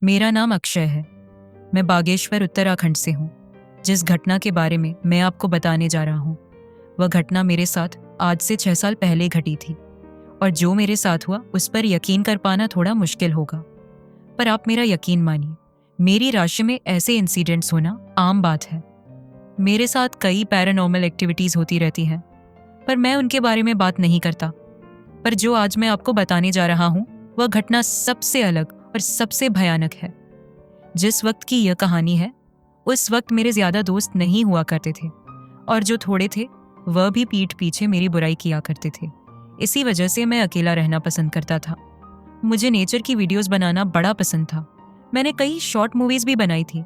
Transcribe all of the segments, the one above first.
मेरा नाम अक्षय है। मैं बागेश्वर उत्तराखंड से हूँ। जिस घटना के बारे में मैं आपको बताने जा रहा हूँ वह घटना मेरे साथ आज से 6 साल पहले घटी थी। और जो मेरे साथ हुआ उस पर यकीन कर पाना थोड़ा मुश्किल होगा, पर आप मेरा यकीन मानिए, मेरी राशि में ऐसे इंसिडेंट्स होना आम बात है। मेरे साथ कई पैरानॉर्मल एक्टिविटीज होती रहती हैं, पर मैं उनके बारे में बात नहीं करता। पर जो आज मैं आपको बताने जा रहा हूँ वह घटना सबसे अलग और सबसे भयानक है। जिस वक्त की यह कहानी है उस वक्त मेरे ज्यादा दोस्त नहीं हुआ करते थे, और जो थोड़े थे वह भी पीठ पीछे मेरी बुराई किया करते थे। इसी वजह से मैं अकेला रहना पसंद करता था। मुझे नेचर की वीडियोस बनाना बड़ा पसंद था। मैंने कई शॉर्ट मूवीज भी बनाई थी,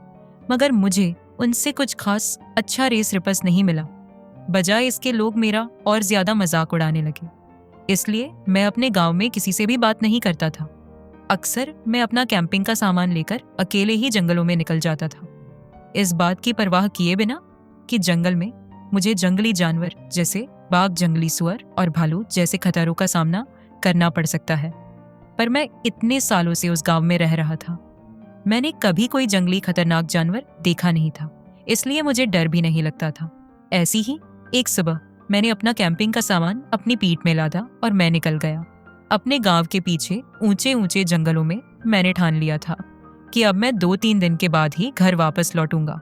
मगर मुझे उनसे कुछ खास अच्छा रेस रिपस नहीं मिला। बजाय इसके लोग मेरा और ज्यादा मजाक उड़ाने लगे। इसलिए मैं अपने गांव में किसी से भी बात नहीं करता था। अक्सर मैं अपना कैंपिंग का सामान लेकर अकेले ही जंगलों में निकल जाता था, इस बात की परवाह किए बिना कि जंगल में मुझे जंगली जानवर जैसे बाघ, जंगली सुअर और भालू जैसे खतरों का सामना करना पड़ सकता है। पर मैं इतने सालों से उस गांव में रह रहा था, मैंने कभी कोई जंगली खतरनाक जानवर देखा नहीं था, इसलिए मुझे डर भी नहीं लगता था। ऐसी ही एक सुबह मैंने अपना कैंपिंग का सामान अपनी पीठ में लादा और मैं निकल गया। अपने गांव के पीछे ऊंचे ऊंचे जंगलों में मैंने ठान लिया था कि अब मैं 2-3 दिन के बाद ही घर वापस लौटूंगा।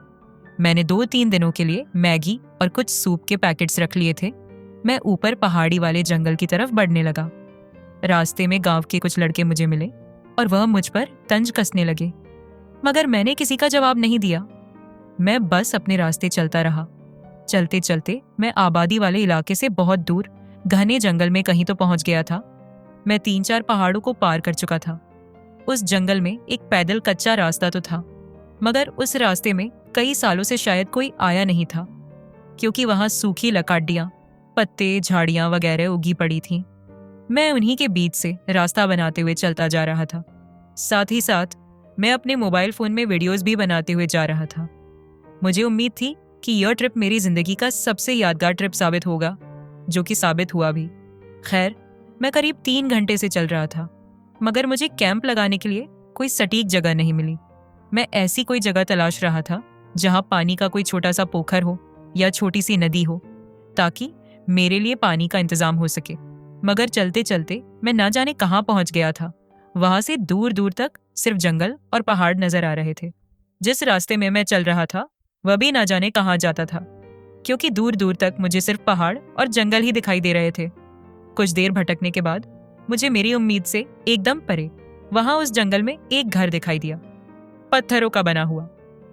मैंने 2-3 दिनों के लिए मैगी और कुछ सूप के पैकेट्स रख लिए थे। मैं ऊपर पहाड़ी वाले जंगल की तरफ बढ़ने लगा। रास्ते में गांव के कुछ लड़के मुझे मिले और वह मुझ पर तंज कसने लगे, मगर मैंने किसी का जवाब नहीं दिया। मैं बस अपने रास्ते चलता रहा। चलते चलते मैं आबादी वाले इलाके से बहुत दूर घने जंगल में कहीं तो पहुंच गया था। मैं 3-4 पहाड़ों को पार कर चुका था। उस जंगल में एक पैदल कच्चा रास्ता तो था, मगर उस रास्ते में कई सालों से शायद कोई आया नहीं था, क्योंकि वहां सूखी लकाडियां, पत्ते, झाड़ियां वगैरह उगी पड़ी थीं। मैं उन्हीं के बीच से रास्ता बनाते हुए चलता जा रहा था। साथ ही साथ मैं अपने मोबाइल फोन में वीडियोस भी बनाते हुए जा रहा था। मुझे उम्मीद थी कि यह ट्रिप मेरी जिंदगी का सबसे यादगार ट्रिप साबित होगा, जो कि साबित हुआ भी। खैर, मैं करीब 3 घंटे से चल रहा था, मगर मुझे कैंप लगाने के लिए कोई सटीक जगह नहीं मिली। मैं ऐसी कोई जगह तलाश रहा था जहां पानी का कोई छोटा सा पोखर हो या छोटी सी नदी हो, ताकि मेरे लिए पानी का इंतजाम हो सके। मगर चलते चलते मैं ना जाने कहाँ पहुंच गया था। वहां से दूर दूर तक सिर्फ जंगल और पहाड़ नजर आ रहे थे। जिस रास्ते में मैं चल रहा था वह भी ना जाने कहाँ जाता था, क्योंकि दूर दूर तक मुझे सिर्फ पहाड़ और जंगल ही दिखाई दे रहे थे। कुछ देर भटकने के बाद मुझे मेरी उम्मीद से एकदम परे वहां उस जंगल में एक घर दिखाई दिया, पत्थरों का बना हुआ।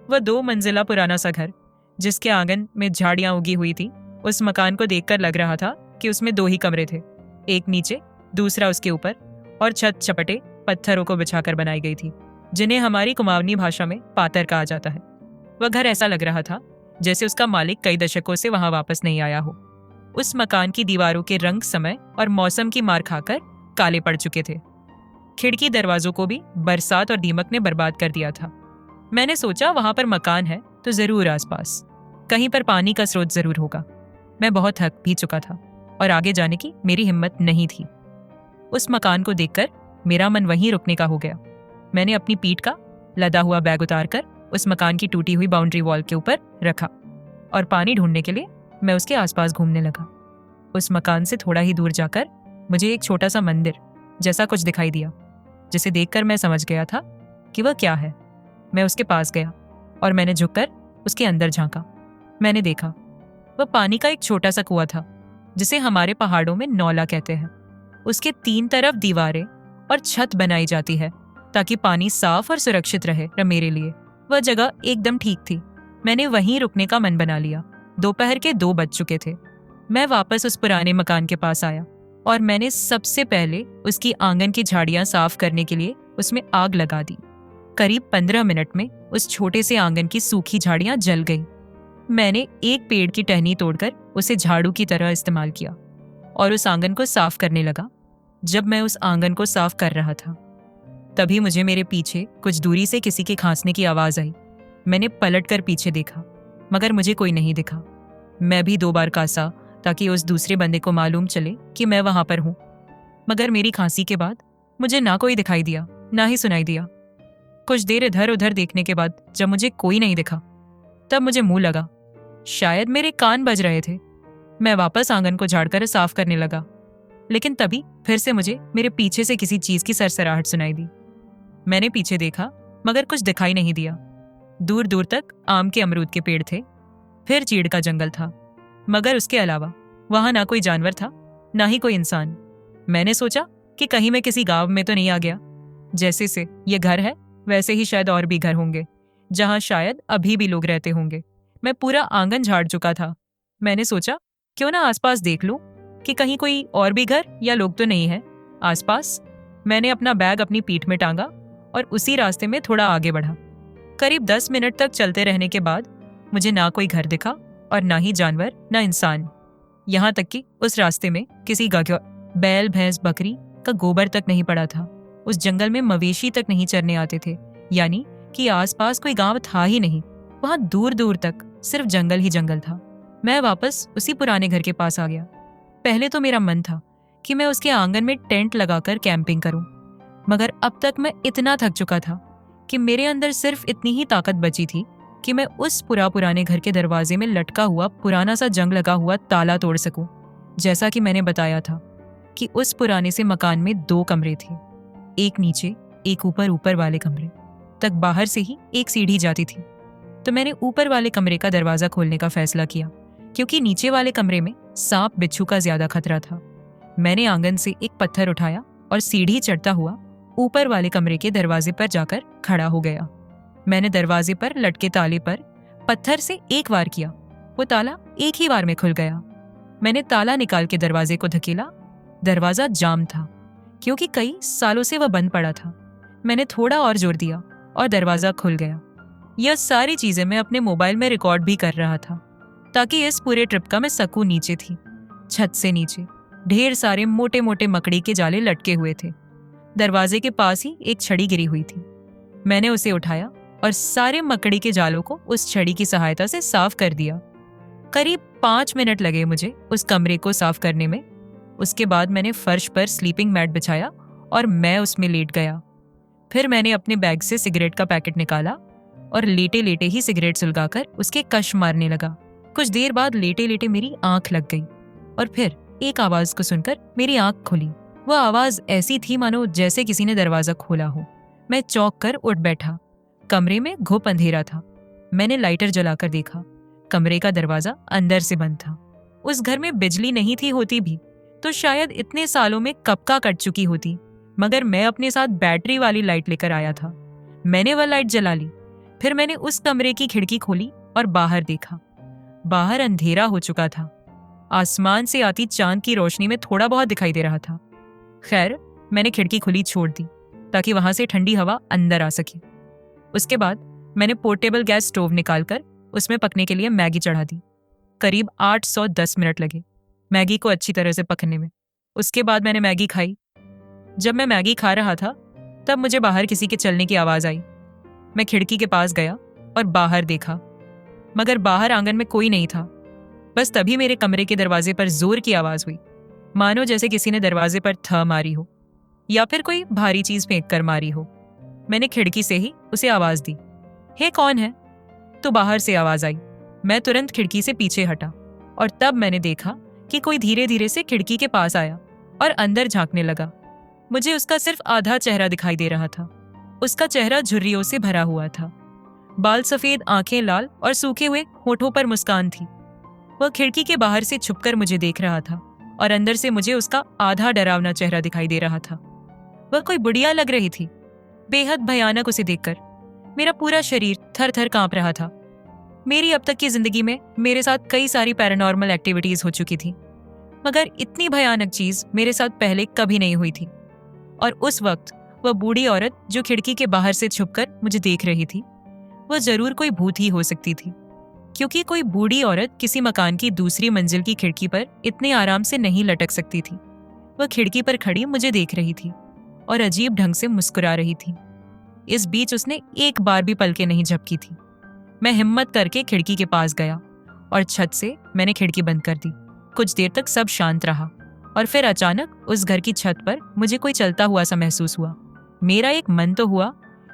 वह 2 मंजिला पुराना सा घर, जिसके आंगन में झाड़ियां उगी हुई थी। उस मकान को देखकर लग रहा था कि उसमें 2 ही कमरे थे, एक नीचे दूसरा उसके ऊपर, और छत चपटे पत्थरों को बिछाकर बनाई गई थी, जिन्हें हमारी कुमाऊनी भाषा में पातर कहा जाता है। वह घर ऐसा लग रहा था जैसे उसका मालिक कई दशकों से वहां वापस नहीं आया हो। उस मकान की दीवारों के रंग समय और मौसम की मार खाकर काले पड़ चुके थे। खिड़की दरवाजों को भी बरसात और दीमक ने बर्बाद कर दिया था। मैंने सोचा वहां पर मकान है तो जरूर आसपास कहीं पर पानी का स्रोत जरूर होगा। मैं बहुत थक भी चुका था और आगे जाने की मेरी हिम्मत नहीं थी। उस मकान को देखकर मेरा मन वहीं रुकने का हो गया। मैंने अपनी पीठ का लदा हुआ बैग उतारकर उस मकान की टूटी हुई बाउंड्री वॉल के ऊपर रखा और पानी ढूंढने के लिए मैं उसके आसपास घूमने लगा। उस मकान से थोड़ा ही दूर जाकर मुझे एक छोटा सा मंदिर जैसा कुछ दिखाई दिया, जिसे देखकर मैं समझ गया था कि वह क्या है। मैं उसके पास गया और मैंने झुककर उसके अंदर झांका। मैंने देखा वह पानी का एक छोटा सा कुआं था, जिसे हमारे पहाड़ों में नौला कहते हैं। उसके 3 तरफ दीवारें और छत बनाई जाती है ताकि पानी साफ और सुरक्षित रहे मेरे लिए। वह जगह एकदम ठीक थी। मैंने वहीं रुकने का मन बना लिया। दोपहर के 2 बज चुके थे। मैं वापस उस पुराने मकान के पास आया और मैंने सबसे पहले उसकी आंगन की झाड़ियां साफ करने के लिए उसमें आग लगा दी। करीब 15 मिनट में उस छोटे से आंगन की सूखी झाड़ियां जल गईं। मैंने एक पेड़ की टहनी तोड़कर उसे झाड़ू की तरह इस्तेमाल किया और उस आंगन को साफ करने लगा। जब मैं उस आंगन को साफ कर रहा था, तभी मुझे मेरे पीछे कुछ दूरी से किसी के खांसने की आवाज आई। मैंने पलटकर पीछे देखा, मगर मुझे कोई नहीं दिखा। मैं भी 2 बार कासा ताकि उस दूसरे बंदे को मालूम चले कि मैं वहां पर हूं, मगर मेरी खांसी के बाद मुझे ना कोई दिखाई दिया ना ही सुनाई दिया। कुछ देर इधर उधर देखने के बाद जब मुझे कोई नहीं दिखा, तब मुझे मुंह लगा शायद मेरे कान बज रहे थे। मैं वापस आंगन को झाड़कर साफ करने लगा, लेकिन तभी फिर से मुझे मेरे पीछे से किसी चीज की सरसराहट सुनाई दी। मैंने पीछे देखा, मगर कुछ दिखाई नहीं दिया। दूर दूर तक आम के अमरूद के पेड़ थे, फिर चीड़ का जंगल था, मगर उसके अलावा वहां ना कोई जानवर था, ना ही कोई इंसान। मैंने सोचा कि कहीं मैं किसी गांव में तो नहीं आ गया। जैसे से ये घर है, वैसे ही शायद और भी घर होंगे, जहां शायद अभी भी लोग रहते होंगे। मैं पूरा आंगन झाड़ चुका था। मैंने सोचा क्यों ना आसपास देख लूं कि कहीं कोई और भी घर या लोग तो नहीं है आसपास। मैंने अपना बैग अपनी पीठ में टांगा और उसी रास्ते में थोड़ा आगे बढ़ा। करीब 10 मिनट तक चलते रहने के बाद मुझे ना कोई घर दिखा और ना ही जानवर, ना इंसान। यहाँ तक कि उस रास्ते में किसी बैल, भैंस, बकरी का गोबर तक नहीं पड़ा था। उस जंगल में मवेशी तक नहीं चरने आते थे, यानी कि आसपास कोई गांव था ही नहीं। वहां दूर दूर तक सिर्फ जंगल ही जंगल था। मैं वापस उसी पुराने घर के पास आ गया। पहले तो मेरा मन था कि मैं उसके आंगन में टेंट लगाकर कैंपिंग करूं, मगर अब तक मैं इतना थक चुका था कि मेरे अंदर सिर्फ इतनी ही ताकत बची थी कि मैं उस पुराने घर के दरवाजे में लटका हुआ पुराना सा जंग लगा हुआ ताला तोड़ सकूं। जैसा कि मैंने बताया था कि उस पुराने से मकान में 2 कमरे थे, एक नीचे एक ऊपर वाले कमरे तक बाहर से ही एक सीढ़ी जाती थी। तो मैंने ऊपर वाले कमरे का दरवाजा खोलने का फैसला किया, क्योंकि नीचे वाले कमरे में सांप बिच्छू का ज्यादा खतरा था। मैंने आंगन से एक पत्थर उठाया और सीढ़ी चढ़ता हुआ ऊपर वाले कमरे के दरवाजे पर जाकर खड़ा हो गया। मैंने दरवाजे पर लटके ताले पर पत्थर से एक वार किया। वो ताला एक ही वार में खुल गया। मैंने ताला निकाल के दरवाजे को धकेला। दरवाजा जाम था, क्योंकि कई सालों से वह बंद पड़ा था। मैंने थोड़ा और जोर दिया और दरवाजा खुल गया। यह सारी चीजें मैं अपने मोबाइल में रिकॉर्ड भी कर रहा था, ताकि इस पूरे ट्रिप का मैं सकूं। नीचे थी, छत से नीचे ढेर सारे मोटे मोटे मकड़ी के जाले लटके हुए थे। दरवाजे के पास ही एक छड़ी गिरी हुई थी। मैंने उसे उठाया और सारे मकड़ी के जालों को उस छड़ी की सहायता से साफ कर दिया। करीब 5 मिनट लगे मुझे उस कमरे को साफ करने में। उसके बाद मैंने फर्श पर स्लीपिंग मैट बिछाया और मैं उसमें लेट गया। फिर मैंने अपने बैग से सिगरेट का पैकेट निकाला और लेटे लेटे ही सिगरेट सुलगाकर उसके कश मारने लगा। कुछ देर बाद लेटे लेटे मेरी आंख लग गई और फिर एक आवाज को सुनकर मेरी आंख खुली। वह आवाज ऐसी थी मानो जैसे किसी ने दरवाजा खोला हो। मैं चौंक कर उठ बैठा। कमरे में घुप अंधेरा था। मैंने लाइटर जलाकर देखा। कमरे का दरवाजा अंदर से बंद था। उस घर में बिजली नहीं थी, होती भी तो शायद इतने सालों में कब का कट चुकी होती, मगर मैं अपने साथ बैटरी वाली लाइट लेकर आया था। मैंने वह लाइट जला ली। फिर मैंने उस कमरे की खिड़की खोली और बाहर देखा। बाहर अंधेरा हो चुका था। आसमान से आती चांद की रोशनी में थोड़ा बहुत दिखाई दे रहा था। खैर, मैंने खिड़की खुली छोड़ दी ताकि वहां से ठंडी हवा अंदर आ सके। उसके बाद मैंने पोर्टेबल गैस स्टोव निकालकर उसमें पकने के लिए मैगी चढ़ा दी। करीब 810 मिनट लगे मैगी को अच्छी तरह से पकने में। उसके बाद मैंने मैगी खाई। जब मैं मैगी खा रहा था तब मुझे बाहर किसी के चलने की आवाज आई। मैं खिड़की के पास गया और बाहर देखा, मगर बाहर आंगन में कोई नहीं था। बस तभी मेरे कमरे के दरवाजे पर जोर की आवाज हुई, मानो जैसे किसी ने दरवाजे पर थ मारी हो या फिर कोई भारी चीज फेंक कर मारी हो। मैंने खिड़की से ही उसे आवाज दी, हे कौन है? तो बाहर से आवाज आई। मैं तुरंत खिड़की से पीछे हटा और तब मैंने देखा कि कोई धीरे धीरे से खिड़की के पास आया और अंदर झांकने लगा। मुझे उसका सिर्फ आधा चेहरा दिखाई दे रहा था। उसका चेहरा झुर्रियों से भरा हुआ था। बाल सफेद, आंखें लाल और सूखे हुए होठों पर मुस्कान थी। वह खिड़की के बाहर से छुपकर मुझे देख रहा था और अंदर से मुझे उसका आधा डरावना चेहरा दिखाई दे रहा था। वह कोई बुढ़िया लग रही थी। बेहद भयानक उसे देखकर मेरा पूरा शरीर थर थर कांप रहा था। मेरी अब तक की जिंदगी में मेरे साथ कई सारी पैरानॉर्मल एक्टिविटीज हो चुकी थी, मगर इतनी भयानक चीज मेरे साथ पहले कभी नहीं हुई थी। और उस वक्त वह बूढ़ी औरत जो खिड़की के बाहर से छुपकर मुझे देख रही थी, वह जरूर कोई भूत ही हो सकती थी, क्योंकि कोई बूढ़ी औरत किसी मकान की दूसरी मंजिल की खिड़की पर इतने आराम से नहीं लटक सकती थी। वह खिड़की पर खड़ी मुझे देख रही थी और अजीब ढंग से मुस्कुरा रही थी। इस बीच उसने एक बार भी पलके नहीं झपकी थी। मैं हिम्मत करके खिड़की के पास गया और छत से मैंने खिड़की बंद कर दी। कुछ देर तक सब शांत रहा और फिर अचानक उस घर की छत पर मुझे कोई चलता हुआ सा महसूस हुआ। मेरा एक मन तो हुआ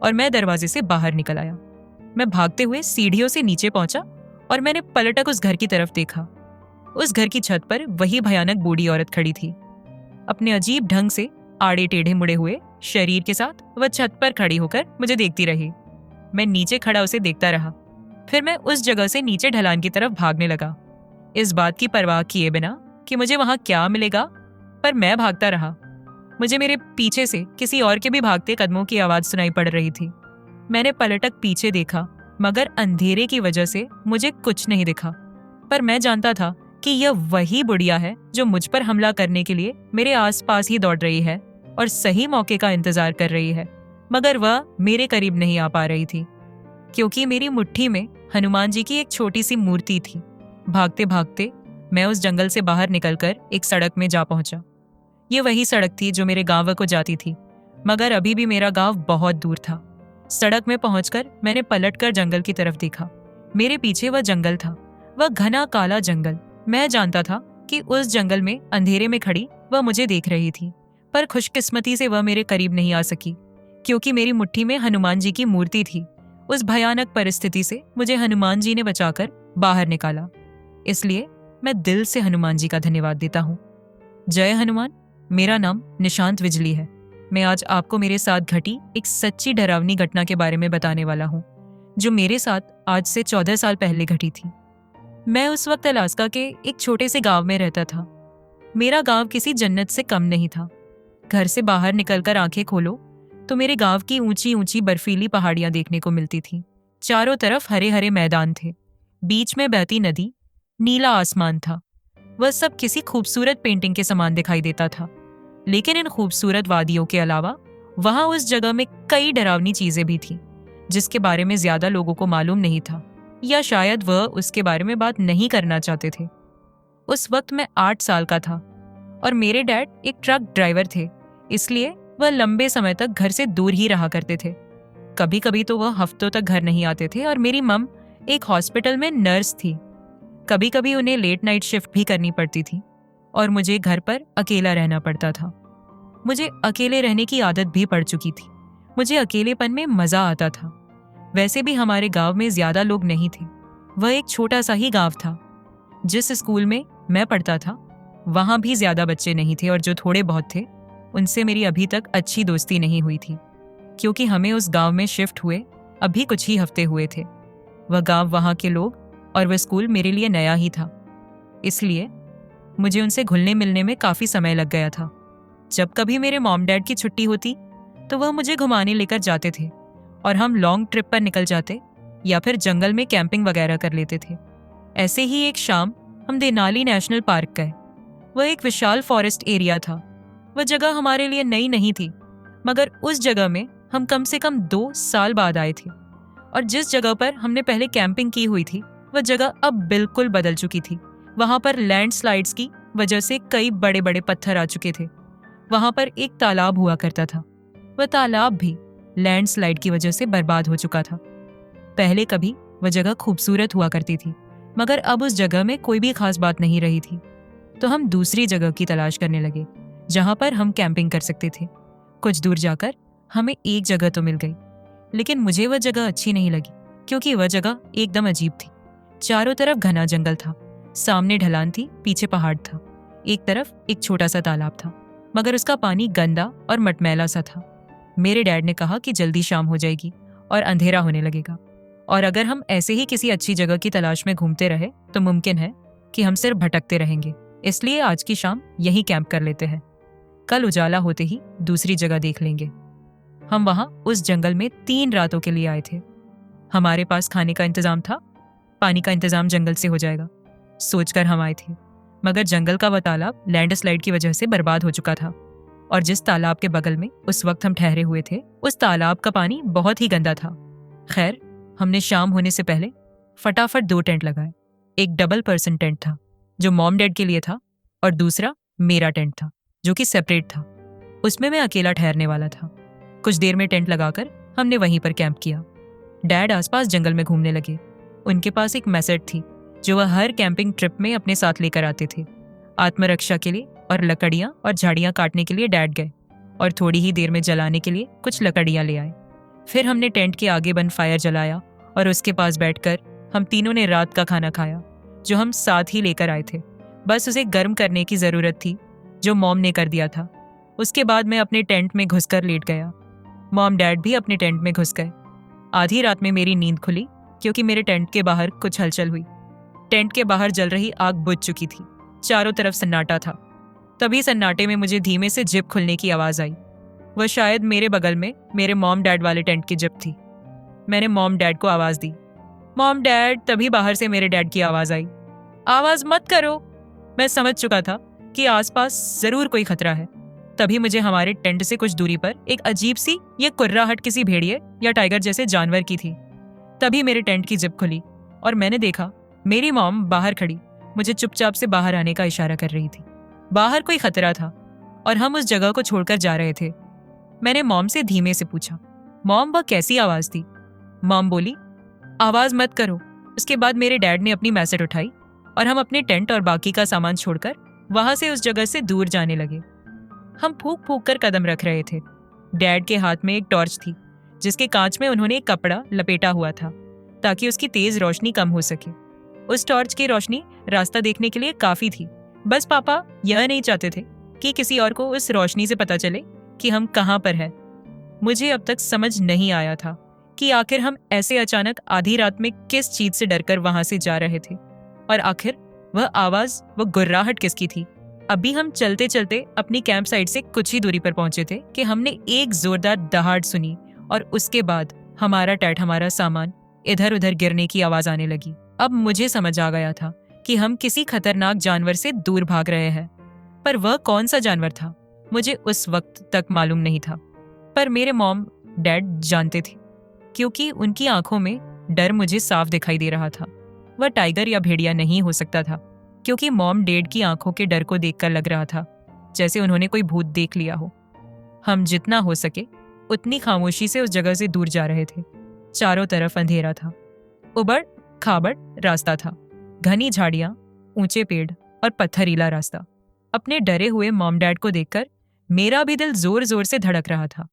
और मैं दरवाजे से बाहर निकल आया। मैं भागते हुए सीढ़ियों से नीचे पहुंचा और मैंने पलटक उस घर की तरफ देखा। उस घर की छत पर वही भयानक बूढ़ी औरत खड़ी थी, अपने अजीब ढंग से आड़े टेढ़े मुड़े हुए शरीर के साथ वह छत पर खड़ी होकर मुझे देखती रही। मैं नीचे खड़ा उसे देखता रहा। फिर मैं उस जगह से नीचे ढलान की तरफ भागने लगा, इस बात की परवाह किए बिना कि मुझे वहां क्या मिलेगा, पर मैं भागता रहा। मुझे मेरे पीछे से किसी और के भी भागते कदमों की आवाज सुनाई पड़ रही थी। मैंने पलटक पीछे देखा, मगर अंधेरे की वजह से मुझे कुछ नहीं दिखा। पर मैं जानता था कि यह वही बुढ़िया है जो मुझ पर हमला करने के लिए मेरे आसपास ही दौड़ रही है और सही मौके का इंतजार कर रही है, मगर वह मेरे करीब नहीं आ पा रही थी, क्योंकि मेरी मुट्ठी में हनुमान जी की एक छोटी सी मूर्ति थी। भागते भागते मैं उस जंगल से बाहर निकलकर एक सड़क में जा पहुंचा। ये वही सड़क थी जो मेरे गांव को जाती थी, मगर अभी भी मेरा गांव बहुत दूर था। सड़क में पहुंचकर मैंने पलटकर जंगल की तरफ देखा। मेरे पीछे वह जंगल था, वह घना काला जंगल। मैं जानता था कि उस जंगल में अंधेरे में खड़ी वह मुझे देख रही थी, पर खुशकिस्मती से वह मेरे करीब नहीं आ सकी, क्योंकि मेरी मुट्ठी में हनुमान जी की मूर्ति थी। उस भयानक परिस्थिति से मुझे हनुमान जी ने बचाकर बाहर निकाला, इसलिए मैं दिल से हनुमान जी का धन्यवाद देता हूँ। जय हनुमान। मेरा नाम निशांत विजली है। मैं आज आपको मेरे साथ घटी एक सच्ची डरावनी घटना के बारे में बताने वाला हूँ, जो मेरे साथ आज से 14 साल पहले घटी थी। मैं उस वक्त अलास्का के एक छोटे से गांव में रहता था। मेरा गांव किसी जन्नत से कम नहीं था। घर से बाहर निकलकर आंखें खोलो तो मेरे गांव की ऊंची ऊंची बर्फीली पहाड़ियां देखने को मिलती थी। चारों तरफ हरे हरे मैदान थे, बीच में बहती नदी, नीला आसमान था। वह सब किसी खूबसूरत पेंटिंग के समान दिखाई देता था। लेकिन इन खूबसूरत वादियों के अलावा वहां उस जगह में कई डरावनी चीजें भी थीं, जिसके बारे में ज्यादा लोगों को मालूम नहीं था, या शायद वह उसके बारे में बात नहीं करना चाहते थे। उस वक्त मैं 8 साल का था और मेरे डैड एक ट्रक ड्राइवर थे, इसलिए वह लंबे समय तक घर से दूर ही रहा करते थे। कभी कभी तो वह हफ्तों तक घर नहीं आते थे और मेरी मम एक हॉस्पिटल में नर्स थी। कभी कभी उन्हें लेट नाइट शिफ्ट भी करनी पड़ती थी और मुझे घर पर अकेला रहना पड़ता था। मुझे अकेले रहने की आदत भी पड़ चुकी थी। मुझे अकेलेपन में मजा आता था। वैसे भी हमारे गांव में ज्यादा लोग नहीं थे। वह एक छोटा सा ही गांव था। जिस स्कूल में मैं पढ़ता था वहां भी ज्यादा बच्चे नहीं थे, और जो थोड़े बहुत थे उनसे मेरी अभी तक अच्छी दोस्ती नहीं हुई थी, क्योंकि हमें उस गांव में शिफ्ट हुए अभी कुछ ही हफ्ते हुए थे। वह गांव, वहां के लोग और वह स्कूल मेरे लिए नया ही था, इसलिए मुझे उनसे घुलने मिलने में काफी समय लग गया था। जब कभी मेरे मॉम डैड की छुट्टी होती तो वह मुझे घुमाने लेकर जाते थे और हम लॉन्ग ट्रिप पर निकल जाते या फिर जंगल में कैंपिंग वगैरह कर लेते थे। ऐसे ही एक शाम हम देनाली नेशनल पार्क गए। वह एक विशाल फॉरेस्ट एरिया था। वह जगह हमारे लिए नई नहीं थी, मगर उस जगह में हम कम से कम 2 साल बाद आए थे, और जिस जगह पर हमने पहले कैंपिंग की हुई थी वह जगह अब बिल्कुल बदल चुकी थी। वहां पर लैंडस्लाइड्स की वजह से कई बड़े बड़े पत्थर आ चुके थे। वहां पर एक तालाब हुआ करता था। वह तालाब भी लैंडस्लाइड की वजह से बर्बाद हो चुका था। पहले कभी वह जगह खूबसूरत हुआ करती थी, मगर अब उस जगह में कोई भी खास बात नहीं रही थी। तो हम दूसरी जगह की तलाश करने लगे जहां पर हम कैंपिंग कर सकते थे। कुछ दूर जाकर हमें एक जगह तो मिल गई, लेकिन मुझे वह जगह अच्छी नहीं लगी, क्योंकि वह जगह एकदम अजीब थी। चारों तरफ घना जंगल था, सामने ढलान थी, पीछे पहाड़ था, एक तरफ एक छोटा सा तालाब था, मगर उसका पानी गंदा और मटमैला सा था। मेरे डैड ने कहा कि जल्दी शाम हो जाएगी और अंधेरा होने लगेगा, और अगर हम ऐसे ही किसी अच्छी जगह की तलाश में घूमते रहे तो मुमकिन है कि हम सिर्फ भटकते रहेंगे। इसलिए आज की शाम यहीं कैंप कर लेते हैं। कल उजाला होते ही दूसरी जगह देख लेंगे। हम वहां उस जंगल में 3 रातों के लिए आए थे। हमारे पास खाने का इंतजाम था, पानी का इंतजाम जंगल से हो जाएगा, सोचकर हम आए थे। मगर जंगल का वह तालाब लैंडस्लाइड की वजह से बर्बाद हो चुका था, और जिस तालाब के बगल में उस वक्त हम ठहरे हुए थे उस तालाब का पानी बहुत ही गंदा था। खैर, हमने शाम होने से पहले फटाफट 2 टेंट लगाए। एक डबल पर्सन टेंट था जो मॉम डैड के लिए था, और दूसरा मेरा टेंट था जो कि सेपरेट था। उसमें मैं अकेला ठहरने वाला था। कुछ देर में टेंट लगाकर हमने वहीं पर कैंप किया। डैड आसपास जंगल में घूमने लगे। उनके पास एक मैसेट थी जो वह हर कैंपिंग ट्रिप में अपने साथ लेकर आते थे। आत्मरक्षा के लिए और लकड़ियां और झाड़ियां काटने के लिए डैड गए, और थोड़ी ही देर में जलाने के लिए कुछ लकड़ियां ले आए। फिर हमने टेंट के आगे बन फायर जलाया और उसके पास बैठकर हम तीनों ने रात का खाना खाया, जो हम साथ ही लेकर आए थे। बस उसे गर्म करने की ज़रूरत थी, जो मॉम ने कर दिया था। उसके बाद मैं अपने टेंट में घुसकर लेट गया। मॉम डैड भी अपने टेंट में घुस गए। आधी रात में मेरी नींद खुली क्योंकि मेरे टेंट के बाहर कुछ हलचल हुई। टेंट के बाहर जल रही आग बुझ चुकी थी। चारों तरफ सन्नाटा था। तभी सन्नाटे में मुझे धीमे से जिप खुलने की आवाज़ आई। वह शायद मेरे बगल में मेरे मॉम डैड वाले टेंट की जिप थी। मैंने मॉम डैड को आवाज़ दी, मॉम डैड। तभी बाहर से मेरे डैड की आवाज़ आई, आवाज़ मत करो। मैं समझ चुका था कि आसपास ज़रूर कोई खतरा है। तभी मुझे हमारे टेंट से कुछ दूरी पर एक अजीब सी ये कुर्राहट किसी भेड़िए या टाइगर जैसे जानवर की थी। तभी मेरे टेंट की जिप खुली और मैंने देखा मेरी मॉम बाहर खड़ी मुझे चुपचाप से बाहर आने का इशारा कर रही थी। बाहर कोई खतरा था और हम उस जगह को छोड़कर जा रहे थे। मैंने मॉम से धीमे से पूछा, मॉम वह कैसी आवाज़ थी? मॉम बोली, आवाज़ मत करो। उसके बाद मेरे डैड ने अपनी मैसेट उठाई और हम अपने टेंट और बाकी का सामान छोड़कर वहां से उस जगह से दूर जाने लगे। हम फूंक फूंक कर कदम रख रहे थे। डैड के हाथ में एक टॉर्च थी जिसके कांच में उन्होंने एक कपड़ा लपेटा हुआ था ताकि उसकी तेज रोशनी कम हो सके। उस टॉर्च की रोशनी रास्ता देखने के लिए काफी थी। बस पापा यह नहीं चाहते थे कि किसी और को उस रोशनी से पता चले कि हम कहाँ पर हैं। मुझे अब तक समझ नहीं आया था कि आखिर हम ऐसे अचानक आधी रात में किस चीज से डरकर वहां से जा रहे थे और आखिर वह आवाज, वह गुर्राहट किसकी थी। अभी हम चलते चलते अपनी कैंप साइट से कुछ ही दूरी पर पहुंचे थे कि हमने एक जोरदार दहाड़ सुनी और उसके बाद हमारा टैट, हमारा सामान इधर उधर गिरने की आवाज आने लगी। अब मुझे समझ आ गया था कि हम किसी खतरनाक जानवर से दूर भाग रहे हैं, पर वह कौन सा जानवर था मुझे उस वक्त तक मालूम नहीं था। पर मेरे मॉम डैड जानते थे क्योंकि उनकी आंखों में डर मुझे साफ दिखाई दे रहा था। वह टाइगर या भेड़िया नहीं हो सकता था क्योंकि मॉम डैड की आंखों के डर को देखकर लग रहा था जैसे उन्होंने कोई भूत देख लिया हो। हम जितना हो सके उतनी खामोशी से उस जगह से दूर जा रहे थे। चारों तरफ अंधेरा था, उबड़ खाबड़ रास्ता था, घनी झाड़ियां, ऊंचे पेड़ और पत्थरीला रास्ता। अपने डरे हुए मॉम डैड को देखकर मेरा भी दिल जोर जोर से धड़क रहा था।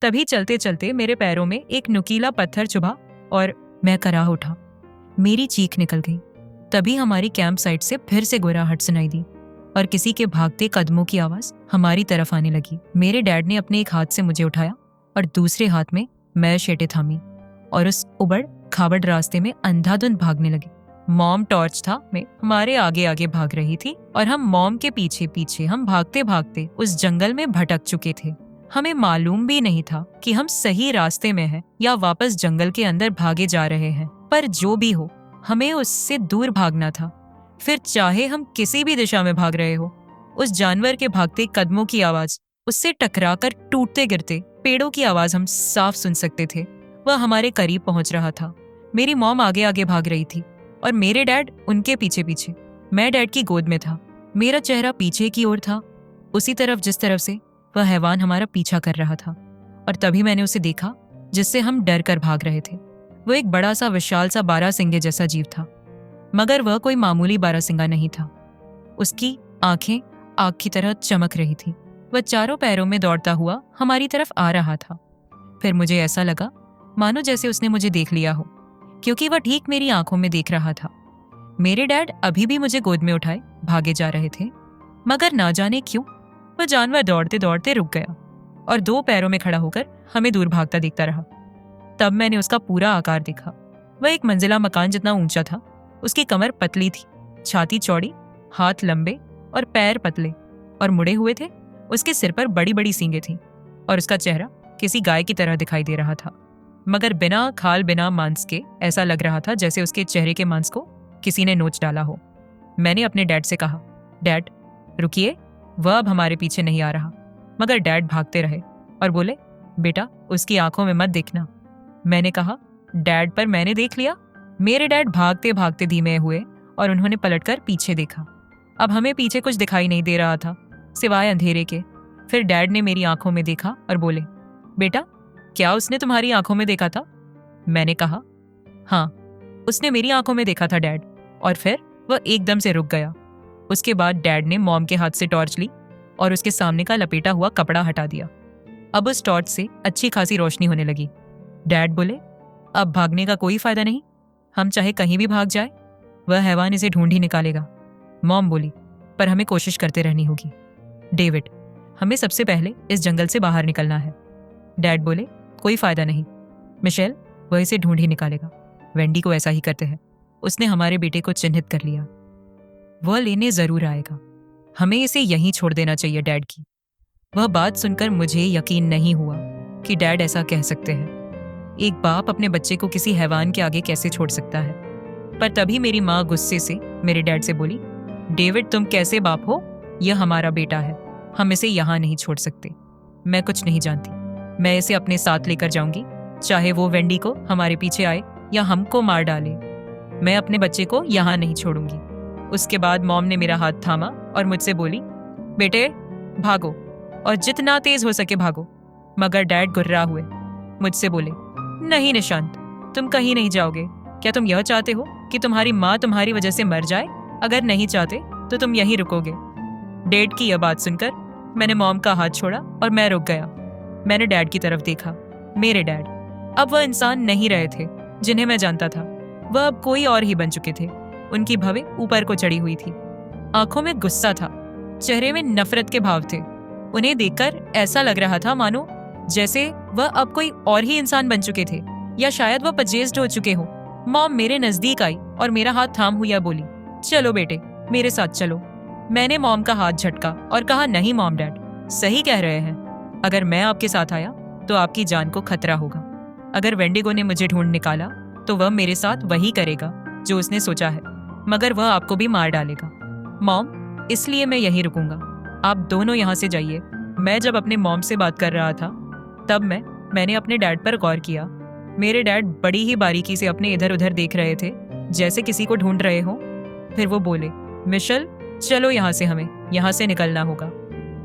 तभी चलते चलते मेरे पैरों में एक नुकीला पत्थर चुभा और मैं कराह उठा। मेरी चीख निकल गई। तभी हमारी कैंप साइट से फिर से गुर्राहट सुनाई दी और किसी के भागते कदमों की आवाज हमारी तरफ आने लगी। मेरे डैड ने अपने एक हाथ से मुझे उठाया और दूसरे हाथ में मैं शेटे थामी और उस उबड़ खाबड़ रास्ते में अंधाधुंध भागने लगे। मॉम टॉर्च था में हमारे आगे आगे भाग रही थी और हम मॉम के पीछे पीछे हम भागते भागते उस जंगल में भटक चुके थे। हमें मालूम भी नहीं था कि हम सही रास्ते में हैं या वापस जंगल के अंदर भागे जा रहे हैं। पर जो भी हो, हमें उससे दूर भागना था। फिर चाहे हम किसी भी दिशा में भाग रहे हो, उस जानवर के भागते कदमों की आवाज, उससे टकराकर टूटते गिरते पेड़ों की आवाज हम साफ सुन सकते थे। वह हमारे करीब पहुंच रहा था। मेरी मॉम आगे आगे भाग रही थी और मेरे डैड उनके पीछे पीछे। मैं डैड की गोद में था। मेरा चेहरा पीछे की ओर था, उसी तरफ जिस तरफ से वह हैवान हमारा पीछा कर रहा था। और तभी मैंने उसे देखा जिससे हम डर कर भाग रहे थे। वो एक बड़ा सा विशाल सा बारहसिंगे जैसा जीव था, मगर वह कोई मामूली बारहसिंगा नहीं था। उसकी आंखें आग की तरह चमक रही थी। वह चारों पैरों में दौड़ता हुआ हमारी तरफ आ रहा था। फिर मुझे ऐसा लगा मानो जैसे उसने मुझे देख लिया हो, क्योंकि वह ठीक मेरी आंखों में देख रहा था। मेरे डैड अभी भी मुझे गोद में उठाए भागे जा रहे थे, मगर ना जाने क्यों वह जानवर दौड़ते दौड़ते रुक गया और दो पैरों में खड़ा होकर हमें दूर भागता देखता रहा। तब मैंने उसका पूरा आकार देखा। वह एक मंजिला मकान जितना ऊंचा था। उसकी कमर पतली थी, छाती चौड़ी, हाथ लंबे और पैर पतले और मुड़े हुए थे। उसके सिर पर बड़ी बड़ी सींगें थीं और उसका चेहरा किसी गाय की तरह दिखाई दे रहा था, मगर बिना खाल बिना मांस के। ऐसा लग रहा था जैसे उसके चेहरे के मांस को किसी ने नोच डाला हो। मैंने अपने डैड से कहा, डैड रुकिए, वह अब हमारे पीछे नहीं आ रहा। मगर डैड भागते रहे और बोले, बेटा उसकी आंखों में मत देखना। मैंने कहा, डैड पर मैंने देख लिया। मेरे डैड भागते भागते धीमे हुए और उन्होंने पलटकर पीछे देखा। अब हमें पीछे कुछ दिखाई नहीं दे रहा था सिवाय अंधेरे के। फिर डैड ने मेरी आंखों में देखा और बोले, बेटा क्या उसने तुम्हारी आंखों में देखा था? मैंने कहा, हाँ उसने मेरी आंखों में देखा था डैड। और फिर वह एकदम से रुक गया। उसके बाद डैड ने मॉम के हाथ से टॉर्च ली और उसके सामने का लपेटा हुआ कपड़ा हटा दिया। अब उस टॉर्च से अच्छी खासी रोशनी होने लगी। डैड बोले, अब भागने का कोई फायदा नहीं, हम चाहे कहीं भी भाग जाए वह हैवान इसे ढूंढ ही निकालेगा। मॉम बोली, पर हमें कोशिश करते रहनी होगी। डेविड, हमें सबसे पहले इस जंगल से बाहर निकलना है। डैड बोले, कोई फायदा नहीं मिशेल, वह इसे ढूंढ ही निकालेगा। वेंडी को ऐसा ही करते हैं, उसने हमारे बेटे को चिन्हित कर लिया, वह लेने जरूर आएगा। हमें इसे यहीं छोड़ देना चाहिए डैड की। वह बात सुनकर मुझे यकीन नहीं हुआ कि डैड ऐसा कह सकते हैं। एक बाप अपने बच्चे को किसी हैवान के आगे कैसे छोड़ सकता है। पर तभी मेरी माँ गुस्से से मेरे डैड से बोली, डेविड तुम कैसे बाप हो, यह हमारा बेटा है, हम इसे यहाँ नहीं छोड़ सकते। मैं कुछ नहीं जानती, मैं इसे अपने साथ लेकर जाऊंगी, चाहे वो वेंडी को हमारे पीछे आए या हमको मार डाले। मैं अपने बच्चे को यहाँ नहीं छोड़ूंगी। उसके बाद मॉम ने मेरा हाथ थामा और मुझसे बोली, बेटे भागो और जितना तेज हो सके भागो। मगर डैड गुर्रा हुए, मुझसे बोले, नहीं निशांत, तुम कहीं नहीं जाओगे। क्या तुम यह चाहते हो कि तुम्हारी माँ तुम्हारी वजह से मर जाए? अगर नहीं चाहते तो तुम यहीं रुकोगे। डैड की यह बात सुनकर मैंने मॉम का हाथ छोड़ा और मैं रुक गया। मैंने डैड की तरफ देखा। मेरे डैड अब वह इंसान नहीं रहे थे जिन्हें मैं जानता था, वह अब कोई और ही बन चुके थे। उनकी भवें ऊपर को चढ़ी हुई थी, आंखों में गुस्सा था, चेहरे में नफरत के भाव थे। उन्हें देखकर ऐसा लग रहा था मानो जैसे वह अब कोई और ही इंसान बन चुके थे, या शायद वह पजेस्ड हो चुके हो। मॉम मेरे नजदीक आई और मेरा हाथ थाम हुआ बोली, चलो बेटे मेरे साथ चलो। मैंने मॉम का हाथ झटका और कहा, नहीं मॉम, डैड सही कह रहे हैं। अगर मैं आपके साथ आया तो आपकी जान को खतरा होगा। अगर वेंडिगो ने मुझे ढूंढ निकाला तो वह मेरे साथ वही करेगा जो उसने सोचा है, मगर वह आपको भी मार डालेगा। मॉम, इसलिए मैं यहीं रुकूंगा, आप दोनों यहाँ से जाइए। मैं जब अपने मॉम से बात कर रहा था तब मैंने अपने डैड पर गौर किया। मेरे डैड बड़ी ही बारीकी से अपने इधर उधर देख रहे थे, जैसे किसी को ढूंढ रहे हो। फिर वो बोले, मिशेल चलो यहाँ से, हमें यहाँ से निकलना होगा।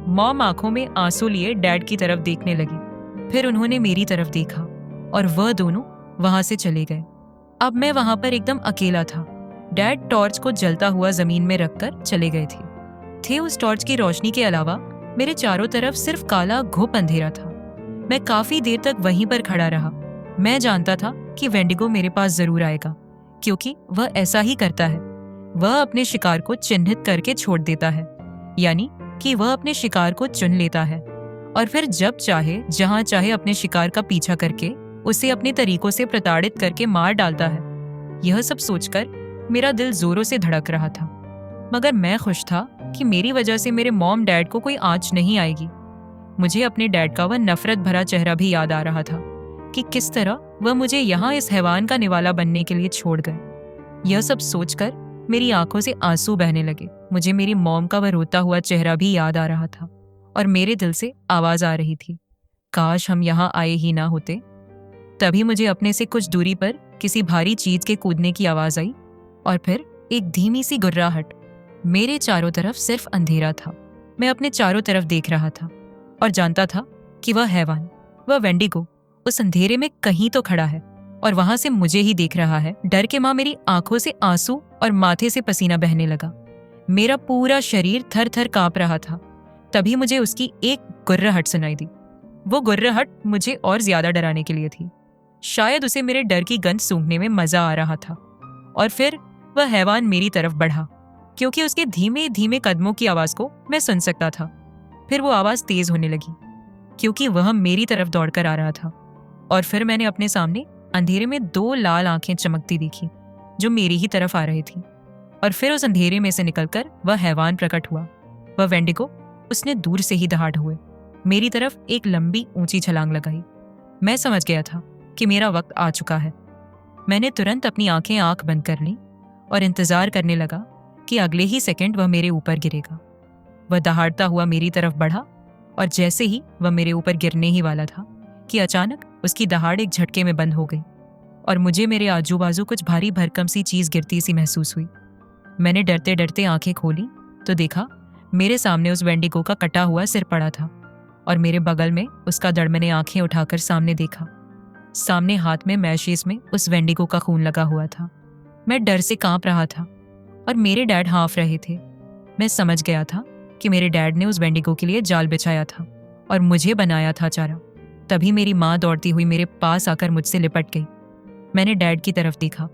मॉम आंखों में आंसू लिए डैड की तरफ देखने लगी, फिर उन्होंने मेरी तरफ देखा और वह दोनों वहां से चले गए। अब मैं वहां पर एकदम अकेला था। डैड टॉर्च को जलता हुआ जमीन में रखकर चले गए थे। उस टॉर्च की रोशनी के अलावा मेरे चारों तरफ सिर्फ काला घुप अंधेरा था। मैं काफी देर तक वहीं पर खड़ा रहा। मैं जानता था कि वेंडिगो मेरे पास जरूर आएगा, क्योंकि वह ऐसा ही करता है। वह अपने शिकार को चिन्हित करके छोड़ देता है, यानी कि वह अपने शिकार को चुन लेता है और फिर जब चाहे जहां चाहे अपने शिकार का पीछा करके उसे अपने तरीकों से प्रताड़ित करके मार डालता है। यह सब सोचकर मेरा दिल जोरों से धड़क रहा था, मगर मैं खुश था कि मेरी वजह से मेरे मॉम डैड को कोई आंच नहीं आएगी। मुझे अपने डैड का वह नफरत भरा चेहरा भी याद आ रहा था कि किस तरह वह मुझे यहाँ इस हैवान का निवाला बनने के लिए छोड़ गए। यह सब सोचकर मेरी आंखों से आंसू बहने लगे। मुझे मेरी मॉम का वह रोता हुआ चेहरा भी याद आ रहा था और मेरे दिल से आवाज आ रही थी, काश हम यहाँ आए ही ना होते। तभी मुझे अपने से कुछ दूरी पर किसी भारी चीज के कूदने की आवाज आई और फिर एक धीमी सी गुर्राहट। मेरे चारों तरफ सिर्फ अंधेरा था। मैं अपने चारों तरफ देख रहा था और जानता था कि वह हैवान, वह वेंडिगो उस अंधेरे में कहीं तो खड़ा है और वहां से मुझे ही देख रहा है। डर के मां मेरी आंखों से आंसू और माथे से पसीना बहने लगा। मेरा पूरा शरीर थर थर कांप रहा था। तभी मुझे उसकी एक गुर्राहट सुनाई दी। वो गुर्राहट मुझे और ज्यादा डराने के लिए थी। शायद उसे मेरे डर की गंध सूंघने में मजा आ रहा था। और फिर वह हैवान मेरी तरफ बढ़ा, क्योंकि उसके धीमे धीमे कदमों की आवाज को मैं सुन सकता था। फिर वो आवाज तेज होने लगी, क्योंकि वह मेरी तरफ दौड़कर आ रहा था। और फिर मैंने अपने सामने अंधेरे में दो लाल आंखें चमकती देखी, जो मेरी ही तरफ आ रही थी। और फिर उस अंधेरे में से निकलकर वह हैवान प्रकट हुआ। वह वेंडिगो, उसने दूर से ही दहाड़ हुए मेरी तरफ एक लंबी ऊंची छलांग लगाई। मैं समझ गया था कि मेरा वक्त आ चुका है। मैंने तुरंत अपनी आंख बंद कर ली और इंतजार करने लगा कि अगले ही सेकंड वह मेरे ऊपर गिरेगा। वह दहाड़ता हुआ मेरी तरफ बढ़ा और जैसे ही वह मेरे ऊपर गिरने ही वाला था कि अचानक उसकी दहाड़ एक झटके में बंद हो गई और मुझे मेरे आजू बाजू कुछ भारी भरकम सी चीज गिरती सी महसूस हुई। मैंने डरते डरते आंखें खोली तो देखा मेरे सामने उस वेंडिगो का कटा हुआ सिर पड़ा था और मेरे बगल में उसका धड़। मैंने आंखें उठाकर सामने देखा। सामने हाथ में मैशेस में उस वेंडिगो का खून लगा हुआ था। मैं डर से कांप रहा था और मेरे डैड हाँफ रहे थे। मैं समझ गया था कि मेरे डैड ने उस वेंडिगो के लिए जाल बिछाया था और मुझे बनाया था चारा। तभी मेरी माँ दौड़ती हुई मेरे पास आकर मुझसे लिपट गई। मैंने डैड की तरफ देखा।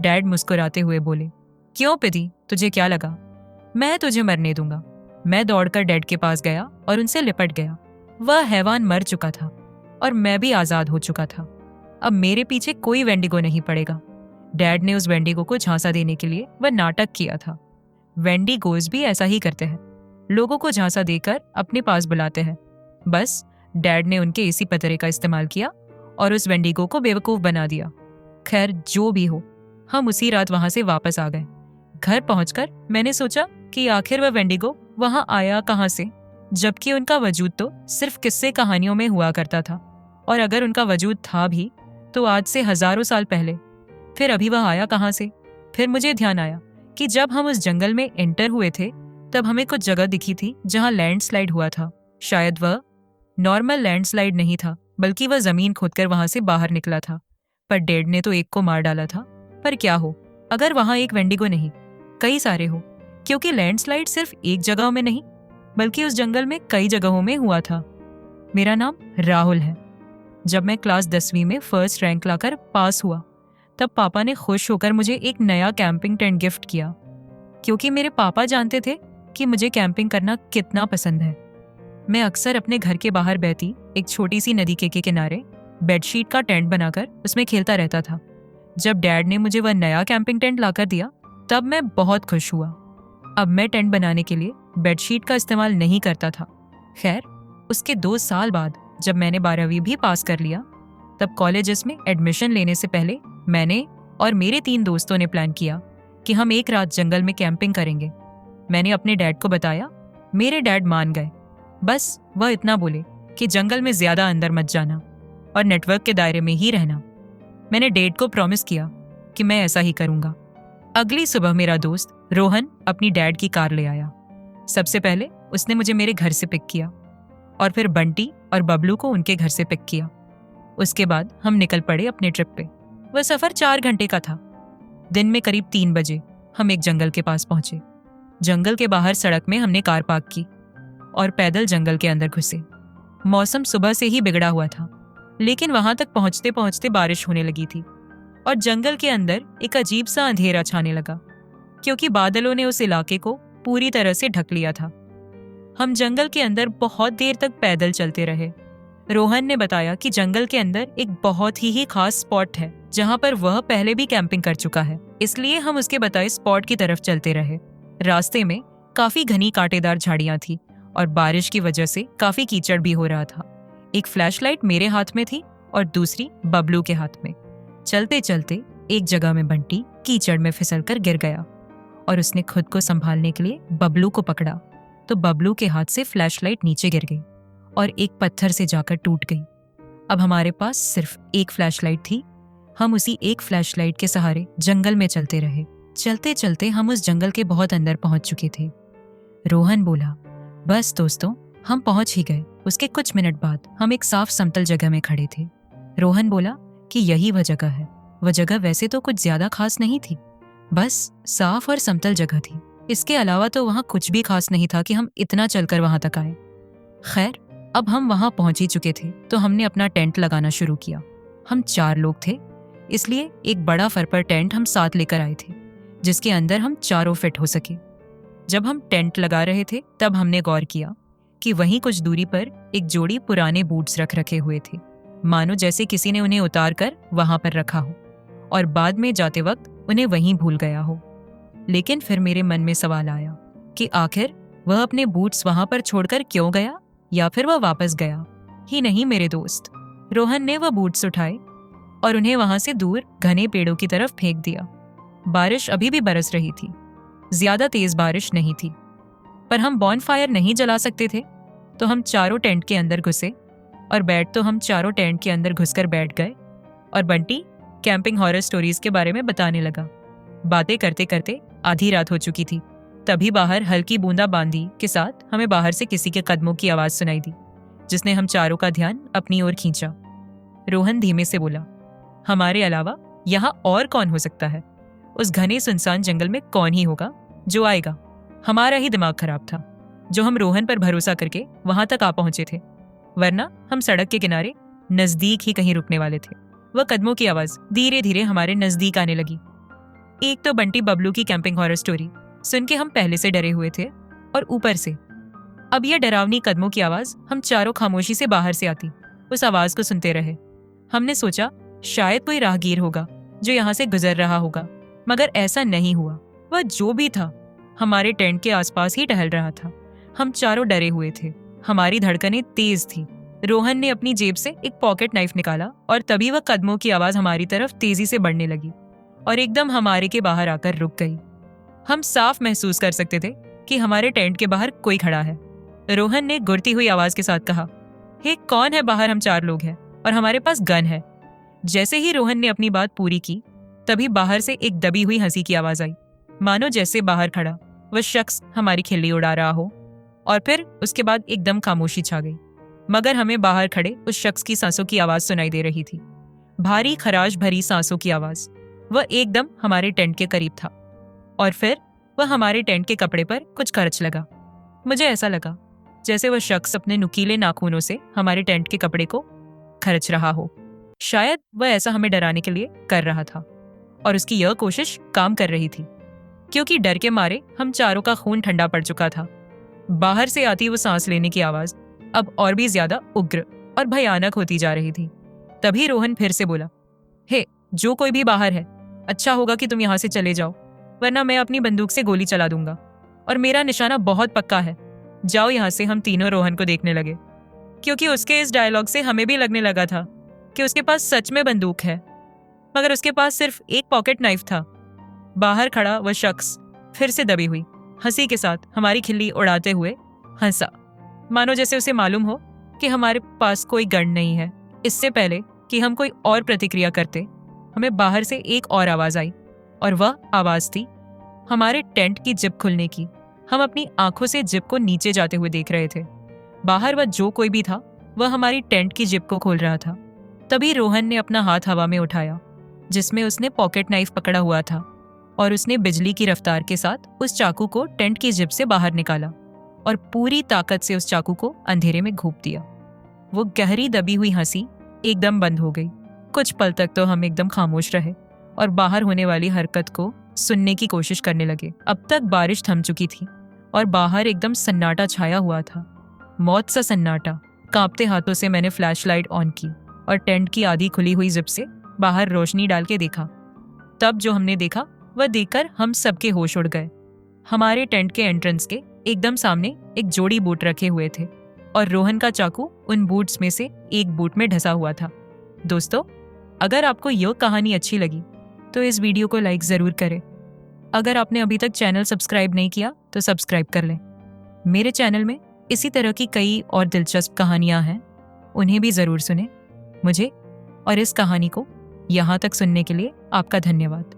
डैड मुस्कुराते हुए बोले, क्यों पिदी, तुझे क्या लगा? मैं तुझे मरने दूंगा। मैं दौड़कर डैड के पास गया और उनसे लिपट गया। वह हैवान मर चुका था और मैं भी आजाद हो चुका था। अब मेरे पीछे कोई वेंडिगो नहीं पड़ेगा। डैड ने उस वेंडिगो को झांसा देने के लिए वह नाटक किया था। वेंडिगोज भी ऐसा ही करते हैं, लोगों को झांसा देकर अपने पास बुलाते हैं। बस डैड ने उनके इसी पतरे का इस्तेमाल किया और उस वेंडिगो को बेवकूफ बना दिया। खैर, जो भी हो, हम उसी रात वहां से वापस आ गए। घर पहुंचकर मैंने सोचा कि आखिर वह वेंडिगो वहां आया कहां से, जबकि उनका वजूद तो सिर्फ किस्से कहानियों में हुआ करता था, और अगर उनका वजूद था भी तो आज से हजारों साल पहले। फिर अभी वह आया कहां से? फिर मुझे ध्यान आया कि जब हम उस जंगल में एंटर हुए थे तब हमें कुछ जगह दिखी थी जहां लैंडस्लाइड हुआ था। शायद वह नॉर्मल लैंडस्लाइड नहीं था, बल्कि वह जमीन खोदकर वहां से बाहर निकला था। पर डैड ने तो एक को मार डाला था। पर क्या हो अगर वहां एक वेंडिगो नहीं, कई सारे हो, क्योंकि लैंडस्लाइड सिर्फ एक जगह में नहीं बल्कि उस जंगल में कई जगहों में हुआ था। मेरा नाम राहुल है। जब मैं क्लास 10वीं में फर्स्ट रैंक लाकर पास हुआ तब पापा ने खुश होकर मुझे एक नया कैंपिंग टेंट गिफ्ट किया, क्योंकि मेरे पापा जानते थे कि मुझे कैंपिंग करना कितना पसंद है। मैं अक्सर अपने घर के बाहर बहती एक छोटी सी नदी के किनारे बेडशीट का टेंट बनाकर उसमें खेलता रहता था। जब डैड ने मुझे वह नया कैंपिंग टेंट लाकर दिया तब मैं बहुत खुश हुआ। अब मैं टेंट बनाने के लिए बेडशीट का इस्तेमाल नहीं करता था। खैर, उसके 2 साल बाद जब मैंने 12वीं भी पास कर लिया तब कॉलेजेस में एडमिशन लेने से पहले मैंने और मेरे 3 दोस्तों ने प्लान किया कि हम एक रात जंगल में कैंपिंग करेंगे। मैंने अपने डैड को बताया। मेरे डैड मान गए। बस वह इतना बोले कि जंगल में ज्यादा अंदर मत जाना और नेटवर्क के दायरे में ही रहना। मैंने डैड को प्रॉमिस किया कि मैं ऐसा ही करूंगा। अगली सुबह मेरा दोस्त रोहन अपनी डैड की कार ले आया। सबसे पहले उसने मुझे मेरे घर से पिक किया और फिर बंटी और बबलू को उनके घर से पिक किया। उसके बाद हम निकल पड़े अपने ट्रिप पे। वह सफर 4 घंटे का था। दिन में करीब 3 बजे हम एक जंगल के पास पहुंचे। जंगल के बाहर सड़क में हमने कार पार्क की और पैदल जंगल के अंदर घुसे। मौसम सुबह से ही बिगड़ा हुआ था, लेकिन वहां तक पहुंचते पहुंचते बारिश होने लगी थी और जंगल के अंदर एक अजीब सा अंधेरा छाने लगा, क्योंकि बादलों ने उस इलाके को पूरी तरह से ढक लिया था। हम जंगल के अंदर बहुत देर तक पैदल चलते रहे। रोहन ने बताया कि जंगल के अंदर एक बहुत ही खास स्पॉट है जहां पर वह पहले भी कैंपिंग कर चुका है, इसलिए हम उसके बताए स्पॉट की तरफ चलते रहे। रास्ते में काफी घनी कांटेदार झाड़ियां थी और बारिश की वजह से काफी कीचड़ भी हो रहा था। एक फ्लैशलाइट मेरे हाथ में थी और दूसरी बबलू के हाथ में। चलते चलते एक जगह में बंटी कीचड़ में फिसलकर गिर गया और उसने खुद को संभालने के लिए बबलू को पकड़ा तो बबलू के हाथ से फ्लैशलाइट नीचे गिर गई और एक पत्थर से जाकर टूट गई। अब हमारे पास सिर्फ एक फ्लैशलाइट थी। हम उसी एक फ्लैशलाइट के सहारे जंगल में चलते रहे। चलते चलते हम उस जंगल के बहुत अंदर पहुंच चुके थे। रोहन बोला, बस दोस्तों, हम पहुंच ही गए। उसके कुछ मिनट बाद हम एक साफ समतल जगह में खड़े थे। रोहन बोला कि यही वह जगह है। वह जगह वैसे तो कुछ ज्यादा खास नहीं थी, बस साफ और समतल जगह थी। इसके अलावा तो वहां कुछ भी खास नहीं था कि हम इतना चलकर वहां तक आए। खैर, अब हम वहां पहुंच ही चुके थे तो हमने अपना टेंट लगाना शुरू किया। हम 4 लोग थे, इसलिए एक बड़ा फरपर टेंट हम साथ लेकर आए थे जिसके अंदर हम चारों फिट हो सके। जब हम टेंट लगा रहे थे तब हमने गौर किया कि वहीं कुछ दूरी पर एक जोड़ी पुराने बूट्स रख रखे हुए थे, मानो जैसे किसी ने उन्हें उतार कर वहां पर रखा हो और बाद में जाते वक्त उन्हें वहीं भूल गया हो। लेकिन फिर मेरे मन में सवाल आया कि आखिर वह अपने बूट्स वहां पर छोड़कर क्यों गया, या फिर वह वापस गया ही नहीं। मेरे दोस्त रोहन ने वह बूट्स उठाए और उन्हें वहां से दूर घने पेड़ों की तरफ फेंक दिया। बारिश अभी भी बरस रही थी, ज्यादा तेज बारिश नहीं थी, पर हम बॉनफायर नहीं जला सकते थे, तो हम चारों टेंट के अंदर घुसे और हम चारों टेंट के अंदर घुसकर बैठ गए और बंटी कैंपिंग हॉरर स्टोरीज के बारे में बताने लगा। बातें करते करते आधी रात हो चुकी थी। तभी बाहर हल्की बूंदाबांदी के साथ हमें बाहर से किसी के कदमों की आवाज सुनाई दी, जिसने हम चारों का ध्यान अपनी ओर खींचा। रोहन धीमे से बोला, हमारे अलावा यहाँ और कौन हो सकता है? उस घने सुनसान जंगल में कौन ही होगा जो आएगा? हमारा ही दिमाग खराब था जो हम रोहन पर भरोसा करके वहां तक आ पहुंचे थे, वरना हम सड़क के किनारे नजदीक ही कहीं रुकने वाले थे। वह कदमों की आवाज धीरे धीरे हमारे नजदीक आने लगी। एक तो बंटी बबलू की कैंपिंग हॉरर स्टोरी सुन के हम पहले से डरे हुए थे, और ऊपर से अब यह डरावनी कदमों की आवाज हम चारों खामोशी से बाहर से आती उस आवाज को सुनते रहे। हमने सोचा शायद कोई राहगीर होगा जो यहाँ से गुजर रहा होगा, मगर ऐसा नहीं हुआ। वह जो भी था हमारे टेंट के आसपास ही टहल रहा था। हम चारों डरे हुए थे, हमारी धड़कनें तेज थी। रोहन ने अपनी जेब से एक पॉकेट नाइफ निकाला और तभी वह कदमों की आवाज हमारी तरफ तेजी से बढ़ने लगी और एकदम हमारे के बाहर आकर रुक गई। हम साफ महसूस कर सकते थे कि हमारे टेंट के बाहर कोई खड़ा है। रोहन ने गुड़ती हुई आवाज के साथ कहा, हे कौन है बाहर? हम 4 लोग हैं और हमारे पास गन है। जैसे ही रोहन ने अपनी बात पूरी की तभी बाहर से एक दबी हुई हंसी की आवाज आई, मानो जैसे बाहर खड़ा वह शख्स हमारी खिल्ली उड़ा रहा हो। और फिर उसके बाद एकदम खामोशी छा गई, मगर हमें बाहर खड़े उस शख्स की सांसों की आवाज सुनाई दे रही थी, भारी खराश भरी सांसों की आवाज। वह एकदम हमारे टेंट के करीब था और फिर वह हमारे टेंट के कपड़े पर कुछ खर्च लगा। मुझे ऐसा लगा जैसे वह शख्स अपने नुकीले नाखूनों से हमारे टेंट के कपड़े को खर्च रहा हो। शायद वह ऐसा हमें डराने के लिए कर रहा था और उसकी यह कोशिश काम कर रही थी, क्योंकि डर के मारे हम चारों का खून ठंडा पड़ चुका था। बाहर से आती वो सांस लेने की आवाज अब और भी ज्यादा उग्र और भयानक होती जा रही थी। तभी रोहन फिर से बोला, हे जो कोई भी बाहर है, अच्छा होगा कि तुम यहाँ से चले जाओ, वरना मैं अपनी बंदूक से गोली चला दूंगा और मेरा निशाना बहुत पक्का है। जाओ यहाँ से। हम तीनों रोहन को देखने लगे, क्योंकि उसके इस डायलॉग से हमें भी लगने लगा था कि उसके पास सच में बंदूक है, मगर उसके पास सिर्फ एक पॉकेट नाइफ था। बाहर खड़ा वह शख्स फिर से दबी हुई हंसी के साथ हमारी खिल्ली उड़ाते हुए हंसा, मानो जैसे उसे मालूम हो कि हमारे पास कोई गन नहीं है। इससे पहले कि हम कोई और प्रतिक्रिया करते, हमें बाहर से एक और आवाज आई और वह आवाज थी हमारे टेंट की जिप खुलने की। हम अपनी आंखों से जिप को नीचे जाते हुए देख रहे थे। बाहर वह जो कोई भी था वह हमारी टेंट की जिप को खोल रहा था। तभी रोहन ने अपना हाथ हवा में उठाया जिसमें उसने पॉकेट नाइफ पकड़ा हुआ था और उसने बिजली की रफ्तार के साथ उस चाकू को टेंट की जिप से बाहर निकाला और पूरी ताकत से उस चाकू को अंधेरे में घोंप दिया। वो गहरी दबी हुई हंसी एकदम बंद हो गई। कुछ पल तक तो हम एकदम खामोश रहे और बाहर होने वाली हरकत को सुनने की कोशिश करने लगे। अब तक बारिश थम चुकी थी और बाहर एकदम सन्नाटा छाया हुआ था, मौत सा सन्नाटा। कांपते हाथों से मैंने फ्लैशलाइट ऑन की और टेंट की आधी खुली हुई जिप से बाहर रोशनी डाल के देखा। तब जो हमने देखा वह देखकर हम सबके होश उड़ गए। हमारे टेंट के एंट्रेंस के एकदम सामने एक जोड़ी बूट रखे हुए थे और रोहन का चाकू उन बूट्स में से एक बूट में ढसा हुआ था। दोस्तों, अगर आपको यह कहानी अच्छी लगी तो इस वीडियो को लाइक ज़रूर करें। अगर आपने अभी तक चैनल सब्सक्राइब नहीं किया तो सब्सक्राइब कर लें। मेरे चैनल में इसी तरह की कई और दिलचस्प कहानियाँ हैं, उन्हें भी ज़रूर सुनें। मुझे और इस कहानी को यहाँ तक सुनने के लिए आपका धन्यवाद।